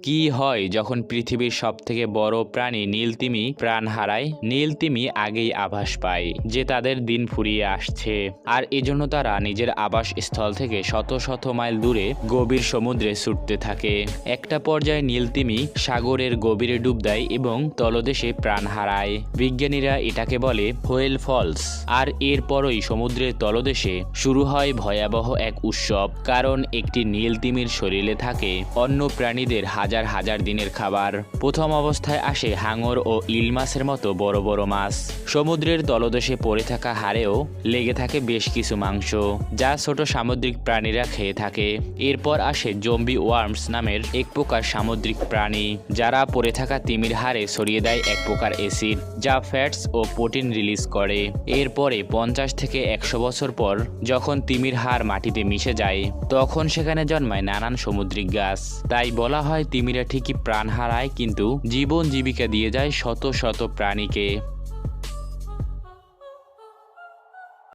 কি হয় যখন পৃথিবীর সবথেকে বড় প্রাণী নীলতিমি প্রাণ হারায়? নীলতিমি আগেই আভাস পায় যে তাদের দিন ফুরিয়ে আসছে, আর এজন্য তারা নিজের আবাসস্থল থেকে শত শত মাইল দূরে গভীর সমুদ্রে ছুটতে থাকে। একটা পর্যায়ে নীলতিমি সাগরের গভীরে ডুব দেয় এবং তলদেশে প্রাণ হারায়। বিজ্ঞানীরা এটাকে বলে হোয়েল ফলস। আর এরপরই সমুদ্রের তলদেশে শুরু হয় ভয়াবহ এক উৎসব, কারণ একটি নীলতিমির শরীরে থাকে অন্য প্রাণীদের হাজার হাজার দিনের খাবার। প্রথম অবস্থায় আসে হাঙর ও ইল মাছের মতো বড় বড় মাছ। সমুদ্রের তলদেশে পড়ে থাকা হাড়েও লেগে থাকে বেশ কিছু মাংস, যা ছোট সামুদ্রিক প্রাণীরা খেয়ে থাকে। এরপর আসে জম্বি ওয়ার্মস নামের এক প্রকার সামুদ্রিক প্রাণী, যারা পড়ে থাকা তিমির হাড়ে ছড়িয়ে দেয় এক প্রকার অ্যাসিড, যা ফ্যাটস ও প্রোটিন রিলিজ করে। এরপরে 50 থেকে 100 বছর পর যখন তিমির হাড় মাটিতে মিশে যায়, তখন সেখানে জন্মায় নানান সামুদ্রিক গাছ। তাই বলা হয় তিমিরা ঠিকই প্রাণ হারায়, কিন্তু জীবন জীবিকা দিয়ে যায় শত শত প্রাণীকে।